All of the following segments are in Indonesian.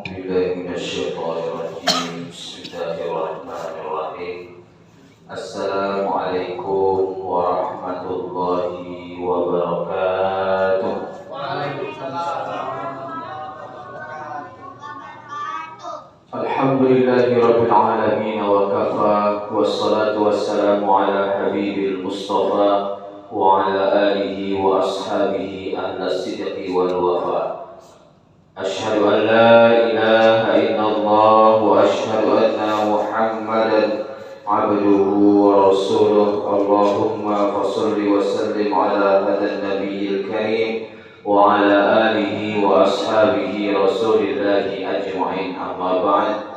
بالله من الشيطان الرجيم بسم الله الرحمن الرحيم السلام عليكم ورحمة الله وبركاته. الحمد لله رب العالمين وكفى والصلاة والسلام على حبيب المصطفى وعلى آله وأصحابه أهل الصدق والوفاء. أشهد أن لا إله إلا الله وأشهد أن محمدا عبده ورسوله. اللهم صل وسلم على هذا النبي الكريم وعلى آله وأصحابه رسول الله أجمعين. أما بعد.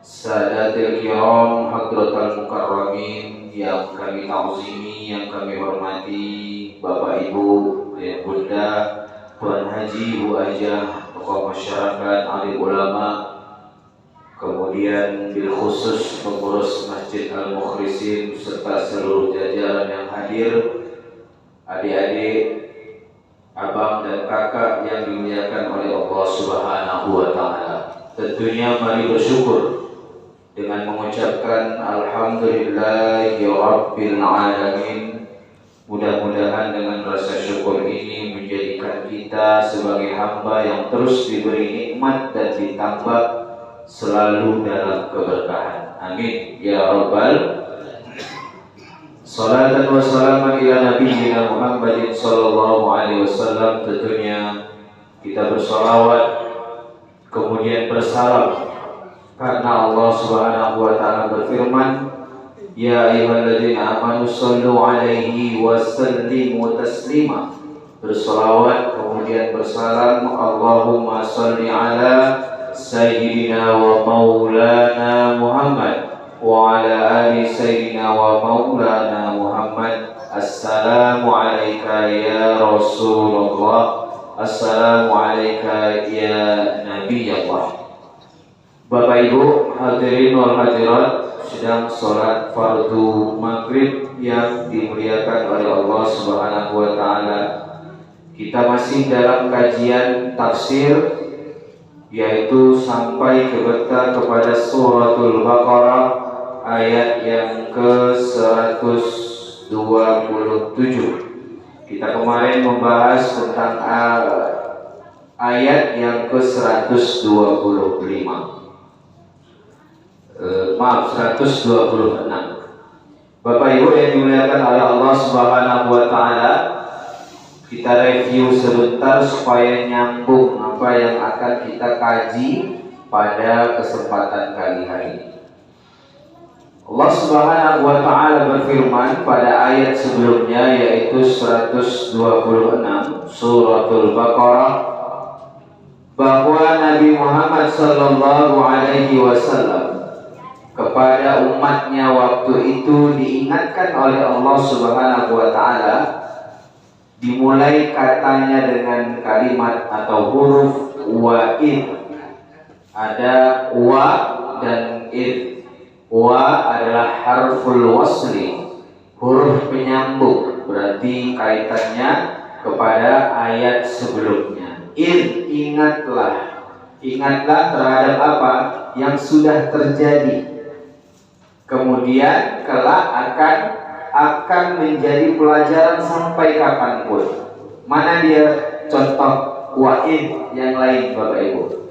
Sadatul kiram, hadratul mukarramin yang kami ta'zimi, yang kami hormati, Bapak Ibu, Ayah Bunda, Tuan Haji, Bu Ajah, tokoh masyarakat, alim ulama, kemudian bil khusus pengurus Masjid Al-Mukhlisin serta seluruh jajaran yang hadir, adik-adik, abang dan kakak yang dimuliakan oleh Allah Subhanahu wa taala. Tentunya mari bersyukur dengan mengucapkan alhamdulillahi rabbil alamin. Mudah-mudahan dengan rasa syukur ini menjadikan kita sebagai hamba yang terus diberi nikmat dan ditambah selalu dalam keberkahan. Amin ya rabbal. Salatan wa salaman ila nabiyyina Muhammadin sallallahu alaihi wasallam. Tentunya kita bersalawat kemudian bersalam karena Allah Subhanahu wa taala berfirman, ya ayyuhalladzina amanu shallu alaihi wa sallimu taslima. Bersalawat kemudian bersalam, Allahumma shalli ala sayyidina wa maulana Muhammad wa ala ali sayyidina wa maulana Muhammad. Assalamu alayka ya Rasulullah, assalamu alayka ya Nabiyallah. Bapak Ibu hadirin wal hadirat, sedang sholat fardu maghrib yang dimuliakan oleh Allah Subhanahu wa taala. Kita masih dalam kajian tafsir, yaitu sampai kepada suratul Baqarah ayat yang ke-127. Kita kemarin membahas tentang ayat yang ke-125. 126. Bapak Ibu yang dimuliakan oleh Allah Subhanahu wa taala, kita review sebentar supaya nyambung apa yang akan kita kaji pada kesempatan kali hari ini. Allah Subhanahu wa taala berfirman pada ayat sebelumnya, yaitu 126 suratul Baqarah, bahwa Nabi Muhammad sallallahu alaihi wasallam kepada umatnya waktu itu diingatkan oleh Allah Subhanahu wa taala, dimulai katanya dengan kalimat atau huruf wa'id. Ada wa dan id. Wa adalah harful wasli, huruf penyambung, berarti kaitannya kepada ayat sebelumnya. Id, ingatlah. Ingatlah terhadap apa yang sudah terjadi, kemudian kelak akan menjadi pelajaran sampai kapanpun. Mana dia contoh wa'id yang lain, Bapak Ibu?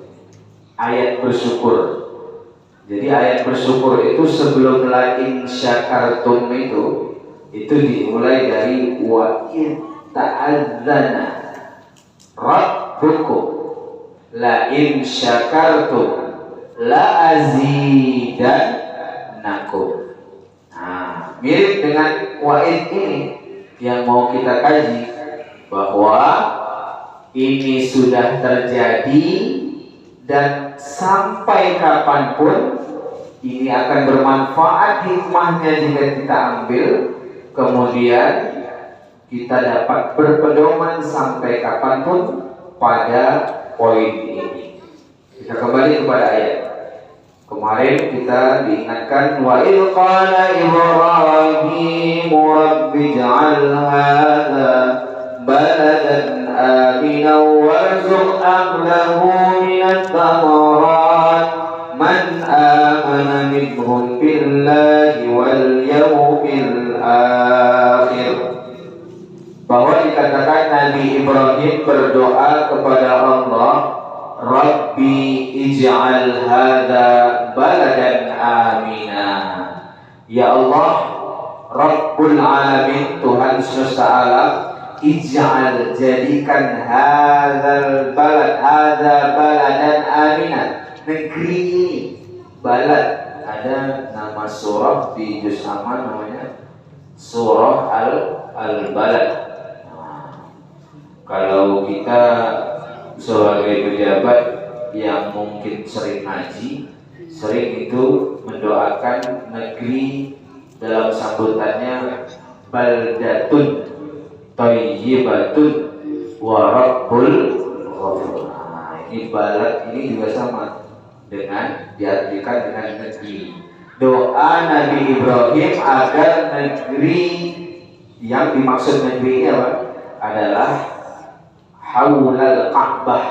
Ayat bersyukur. Jadi ayat bersyukur itu sebelum la in syakartum itu dimulai dari wa'id ta'adzana rabbukum la in syakartum la azidannakum. Nah, mirip dengan wa'id ini yang mau kita kaji, bahwa ini sudah terjadi dan sampai kapanpun ini akan bermanfaat, hikmahnya jika kita ambil, kemudian kita dapat berpedoman sampai kapanpun pada poin ini. Kita kembali kepada ayat. Kemarin kita diingatkan, wa idh qala Ibrahim rabbi ij'al hadha baladan amina warzuq ahlahu minat thamarat man amana minhum billahi wal yawmil akhir. Bahwa dikatakan Nabi Ibrahim berdoa kepada Allah, Rabbi ij'al hadha baladan amina. Ya Allah, Rabbul Alamin, Tuhan semesta alam, ij'al, jadikan hadha baladan amina, negeri ini, balad. Ada nama surah di juz amma namanya surah al-balad. Kalau kita sebagai pejabat yang mungkin sering ngaji, sering itu mendoakan negeri dalam sambutannya baldatun thayyibatun wa rabbul ghafur. Ini balad ini juga sama dengan diartikan dengan negeri. Doa Nabi Ibrahim agar negeri yang dimaksud negeri ini adalah haulal Ka'bah,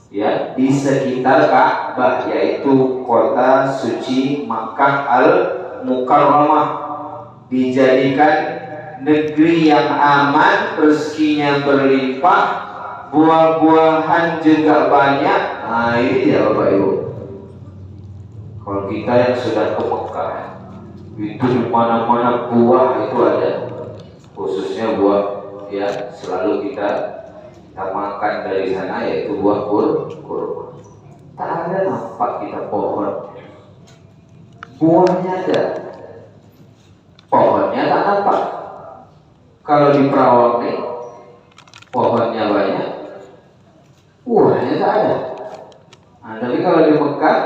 ya, di sekitar Ka'bah, yaitu kota suci Makkah al-Mukarramah, dijadikan negeri yang aman, rezekinya berlimpah, buah-buahan juga banyak. Nah ini ya Bapak Ibu, kalau kita yang sudah ke Mekah itu di mana-mana buah itu ada, khususnya buah ya selalu kita makan dari sana, yaitu buah kurma. Tak ada nampak kita pohon, buahnya ada, pohonnya tak nampak. Kalau di Perawang nih pohonnya banyak, buahnya tak ada. Nah, tapi kalau di Mekah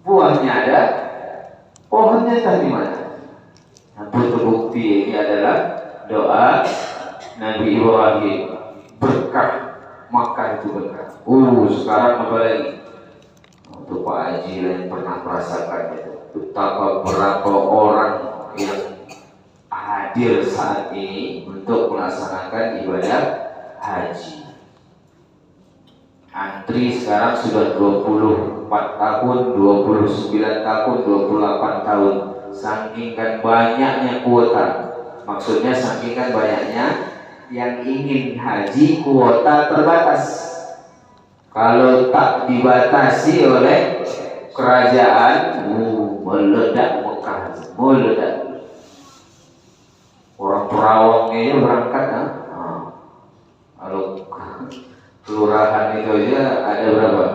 buahnya ada, pohonnya tak di mana. Nah, bukti ini adalah doa Nabi Ibrahim, berkah Makkah itu berkah. Sekarang apa lagi? Untuk Pak Haji yang pernah merasakan itu, betapa berapa orang yang hadir saat ini untuk melaksanakan ibadah haji. Antri sekarang sudah 24 tahun, 29 tahun, 28 tahun. Saking kan banyaknya kuota. Maksudnya saking kan banyaknya yang ingin haji, kuota terbatas. Kalau tak dibatasi oleh kerajaan, meledak Mekah, meledak. Orang Perawangnya berangkat, kalau kelurahan itu aja ada berapa?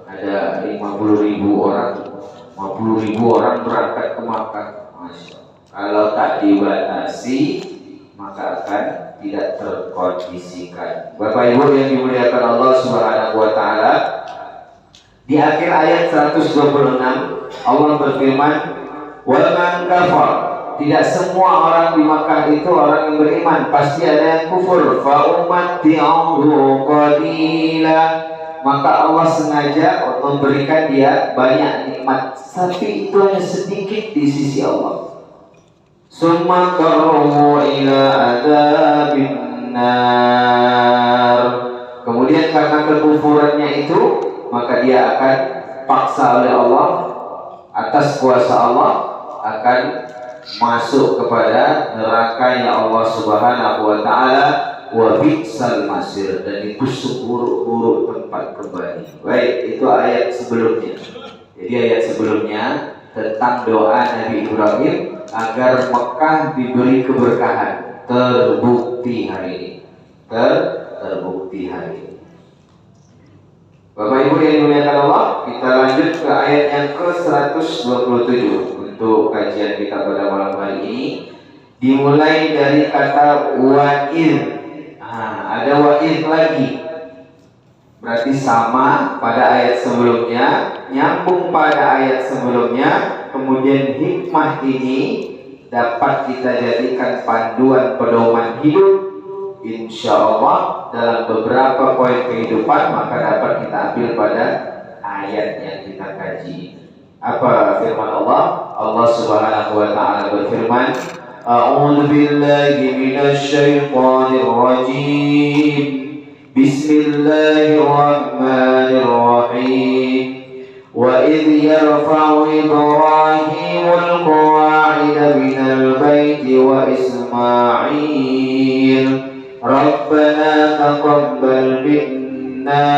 Ada 50.000 orang, 50.000 orang berangkat ke Makkah. Kalau tak dibatasi, maka akan tidak terkondisikan. Bapak Ibu yang dimuliakan Allah Subhanahu wa taala, di akhir ayat 126 Allah berfirman, "Wa man kafar", tidak semua orang di Makkah itu orang yang beriman, pasti ada yang kufur. "Fa umatti'uhu qalila", maka Allah sengaja memberikan dia banyak nikmat, tapi itu hanya sedikit di sisi Allah. Summa qarruhu ila adzabin nar, kemudian karena kekufurannya itu maka dia akan paksa oleh Allah, atas kuasa Allah akan masuk kepada neraka yang Allah Subhanahu wa taala, wa bi'sal masir, dan itu seburuk-buruk tempat kembali. Baik, itu ayat sebelumnya. Jadi ayat sebelumnya tentang doa Nabi Ibrahim agar Mekah diberi keberkahan, terbukti hari ini. Terbukti hari ini. Bapak Ibu yang dimuliakan Allah, kita lanjut ke ayat yang ke-127 untuk kajian kita pada malam hari ini. Dimulai dari kata wa'id. Ada wa'id lagi, berarti sama pada ayat sebelumnya, nyambung pada ayat sebelumnya. Kemudian hikmah ini dapat kita jadikan panduan pedoman hidup, insya Allah dalam beberapa poin kehidupan, maka dapat kita ambil pada ayat yang kita kaji. Apa firman Allah? Allah Subhanahu wa taala berfirman, أعوذ بالله من الشيطان الرجيم بسم الله الرحمن الرحيم وإذ يرفع إبراهيم القواعد من البيت وإسماعيل ربنا تقبل منا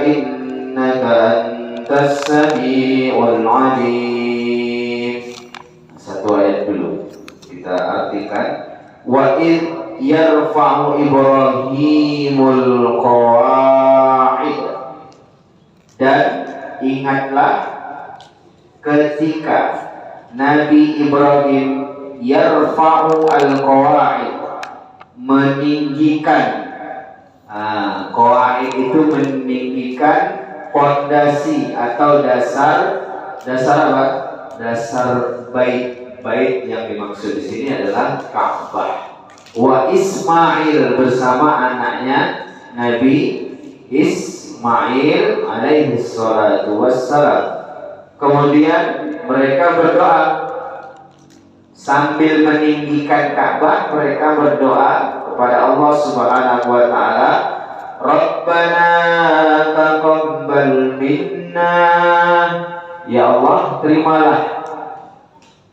إنك أنت السميع العليم. Satu ayat dulu kita artikan. Wa id yarfa'u Ibrahimul qawa'id, dan ingatlah ketika Nabi Ibrahim yarfa'u al-qawa'id, meninggikan. Qawa'id itu meninggikan fondasi atau dasar apa? Dasar bait yang dimaksud di sini adalah Ka'bah. Wa Ismail, bersama anaknya Nabi Ismail alaihi salatu wassalam. Kemudian mereka berdoa sambil meninggikan Ka'bah. Mereka berdoa kepada Allah Subhanahu wa taala, Rabbana taqabbal minna, ya Allah,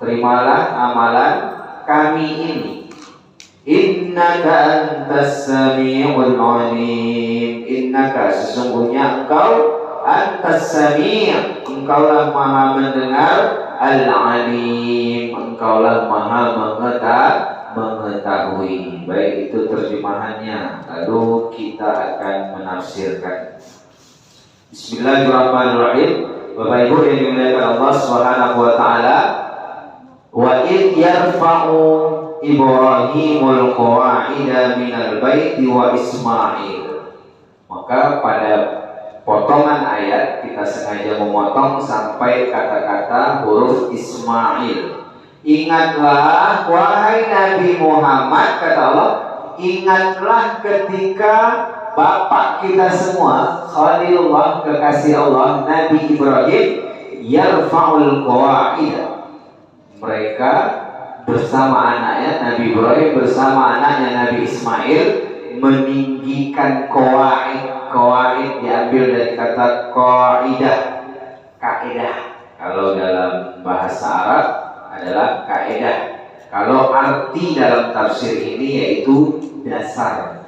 terimalah amalan kami ini. Innaka antas sami'ul alim, innaka, sesungguhnya engkau, antas sami', engkaulah maha mendengar, al-alim, engkaulah maha mengetahui. Baik, itu terjemahannya. Lalu kita akan menafsirkan. Bismillahirrahmanirrahim. Bapak Ibu yang dimuliakan Allah Subhanahu wa taala, wa id yarfa'u Ibrahimul qawa'ida minal baiti wa Ismail. Maka pada potongan ayat kita sengaja memotong sampai kata-kata huruf Ismail. Ingatlah wahai Nabi Muhammad, kata Allah, ingatlah ketika bapak kita semua, Khalilullah, kekasih Allah, Nabi Ibrahim, yarfa'ul qawa'ida, mereka bersama anaknya Nabi Ibrahim bersama anaknya Nabi Ismail meninggikan qawa'id. Qawa'id diambil dari kata qaidah, kaidah. Kalau dalam bahasa Arab adalah kaidah. Kalau arti dalam tafsir ini yaitu dasar.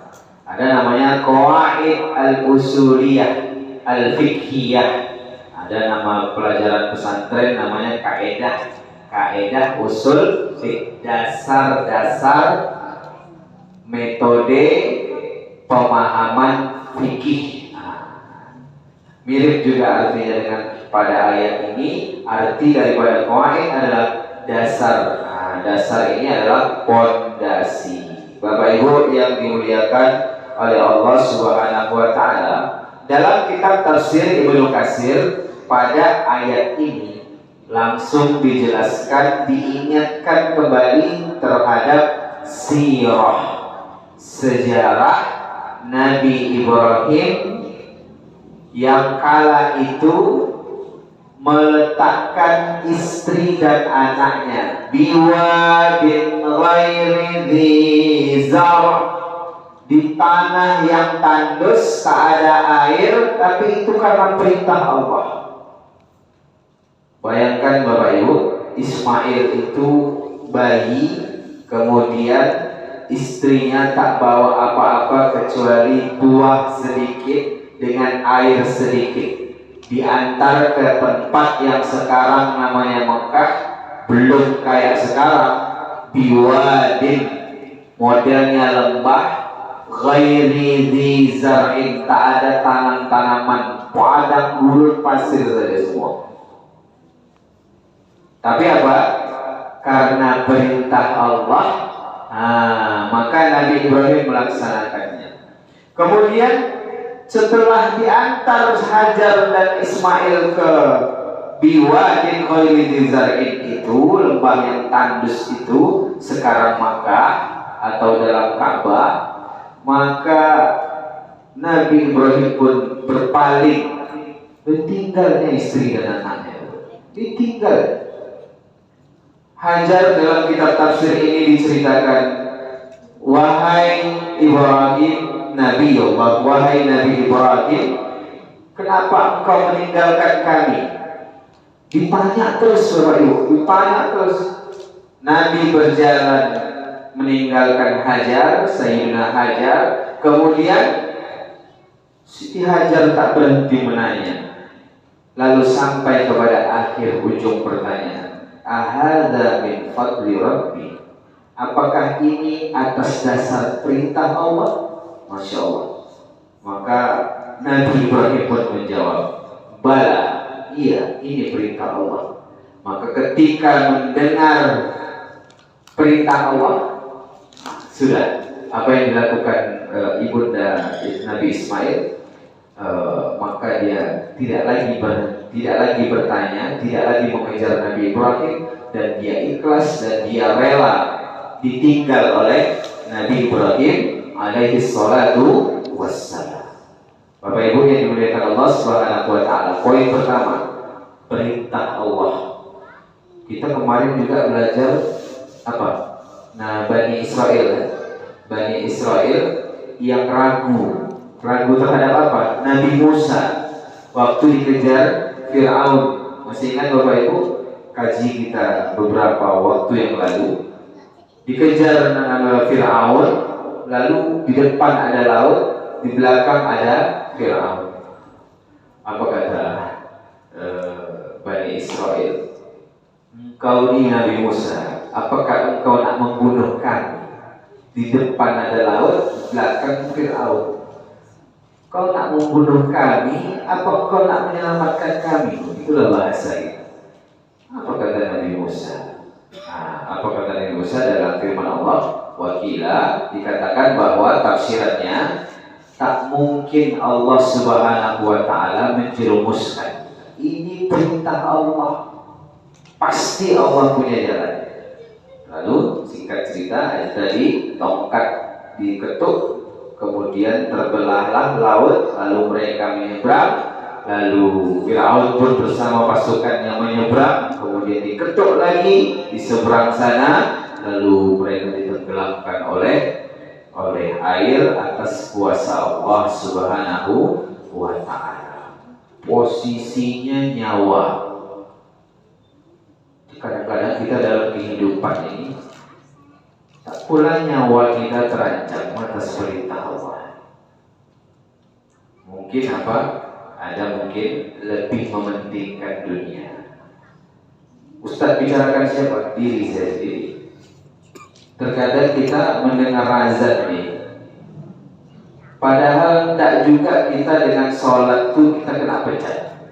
Ada namanya qawa'id al-usuliyah, al-fiqhiyah. Ada nama pelajaran pesantren namanya kaidah. Kaidah usul fiqh, dasar-dasar metode pemahaman fikih. Mirip juga artinya dengan pada ayat ini. Arti daripada qawaid adalah dasar. Dasar ini adalah pondasi. Bapak Ibu yang dimuliakan oleh Allah Subhanahu wa taala, dalam kitab tafsir Ibnu Katsir pada ayat ini langsung dijelaskan, diingatkan kembali terhadap sirah, sejarah Nabi Ibrahim yang kala itu meletakkan istri dan anaknya biwadin ghairi dzi zar', di tanah yang tandus, tak ada air, tapi itu karena perintah Allah. Bayangkan Bapak Ibu, Ismail itu bayi, kemudian istrinya tak bawa apa-apa kecuali buah sedikit dengan air sedikit, diantar ke tempat yang sekarang namanya Mekah, belum kayak sekarang, biwadin, modelnya lembah, ghairi dzi zar'in, tak ada tanam-tanaman, padang gurun pasir saja semua. Tapi apa? Karena perintah Allah, maka Nabi Ibrahim melaksanakannya. Kemudian setelah diantar Hajar dan Ismail ke biwadin ghairi dzi zar'in itu, lembah yang tandus itu, sekarang Makkah atau dalam Ka'bah, maka Nabi Ibrahim pun berpaling, ditinggalnya istri dan anaknya, ditinggal. Hajar dalam kitab tafsir ini diceritakan, wahai Ibrahim, Nabi Allah, wahai Nabi Ibrahim, kenapa engkau meninggalkan kami? Ditanya terus Bapak Ibu, ditanya terus. Nabi berjalan meninggalkan Hajar, Sayyidina Hajar. Kemudian Siti Hajar tak berhenti menanya, lalu sampai kepada akhir ujung pertanyaan, ahadza min fadli Rabbi, apakah ini atas dasar perintah Allah? Masya Allah. Maka Nabi Ibrahim pun menjawab, bala, iya, ini perintah Allah. Maka ketika mendengar perintah Allah, sudah apa yang dilakukan ibunda Nabi Ismail, maka dia tidak lagi bertanya, tidak lagi mengejar Nabi Ibrahim, dan dia ikhlas dan dia rela ditinggal oleh Nabi Ibrahim alaihi salatu wassalam. Bapak Ibu yang dimuliakan Allah Subhanahu wa taala, poin pertama, perintah Allah. Kita kemarin juga belajar apa? Nah, Bani Israel yang ragu terhadap apa? Nabi Musa waktu dikejar Fir'aun. Masih ingat Bapak Ibu? Kaji kita beberapa waktu yang lalu. Dikejar Fir'aun, lalu di depan ada laut, di belakang ada Fir'aun. Apa kata Bani Israel? Engkau ni Nabi Musa, apakah engkau nak membunuh kami? Di depan ada laut, di belakang Fir'aun. Kau nak membunuh kami, apa kau nak menyelamatkan kami? Itulah bahasa itu. Apa kata Nabi Musa? Apa kata Nabi Musa dalam firman Allah? Wakila, dikatakan bahwa tafsirannya, tak mungkin Allah Subhanahu wa taala menjerumuskan. Ini perintah Allah. Pasti Allah punya jalan. Lalu singkat cerita, tadi tongkat diketuk, kemudian terbelahlah laut, lalu mereka menyeberang, lalu Fir'aun pun bersama pasukannya menyeberang, kemudian diketuk lagi di seberang sana, lalu mereka ditenggelamkan oleh air atas kuasa Allah Subhanahu wa ta'ala. Posisinya nyawa. Kadang-kadang kita dalam kehidupan ini tak pula nyawa kita terancam atas perintah Allah. Mungkin apa? Ada mungkin lebih mementingkan dunia. Ustaz bicarakan siapa? Diri saya sendiri. Terkadang kita mendengar azan nih, padahal tidak juga kita dengan sholat itu kita kena pecat.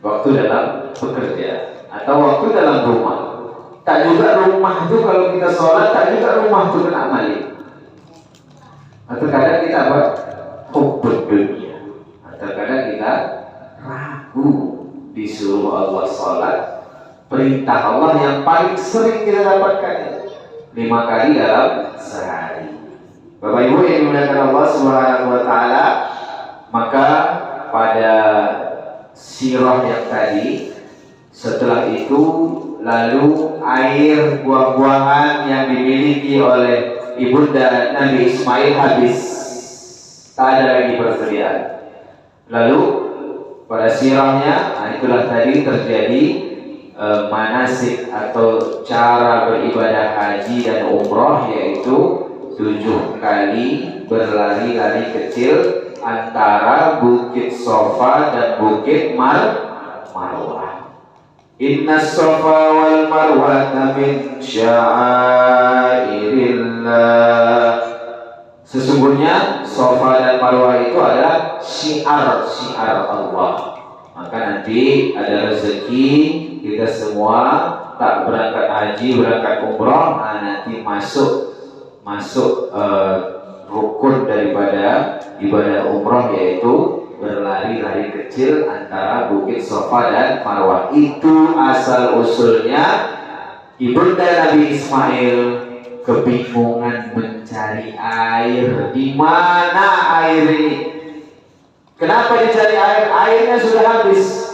Waktu dalam bekerja atau waktu dalam rumah. Tak juga rumah itu kalau kita sholat, tak juga rumah itu kena malik. Terkadang kita apa? Hubbud dunia. Terkadang kita ragu disuruh Allah sholat. Perintah Allah yang paling sering kita dapatkan 5 kali dalam sehari. Bapak Ibu yang dimuliakan Allah Subhanahu wa taala, maka pada sirah yang tadi, setelah itu lalu air buah-buahan yang dimiliki oleh ibunda Nabi Ismail habis, tak ada lagi persediaan. Lalu pada sirahnya, itulah tadi terjadi manasik atau cara beribadah haji dan umroh, yaitu 7 kali berlari-lari kecil antara Bukit Sofa dan Bukit Marwah. Inna Sofa wal Marwah min sya'airillah. Sesungguhnya Sofa dan Marwah itu adalah syiar Allah. Maka nanti ada rezeki kita semua tak berangkat haji, berangkat umroh, nanti masuk rukun daripada ibadah umroh, yaitu berlari-lari kecil antara Bukit Sofa dan Marwah. Itu asal usulnya ibunda Nabi Ismail kebingungan mencari air. Di mana air ini? Kenapa dicari air? Airnya sudah habis.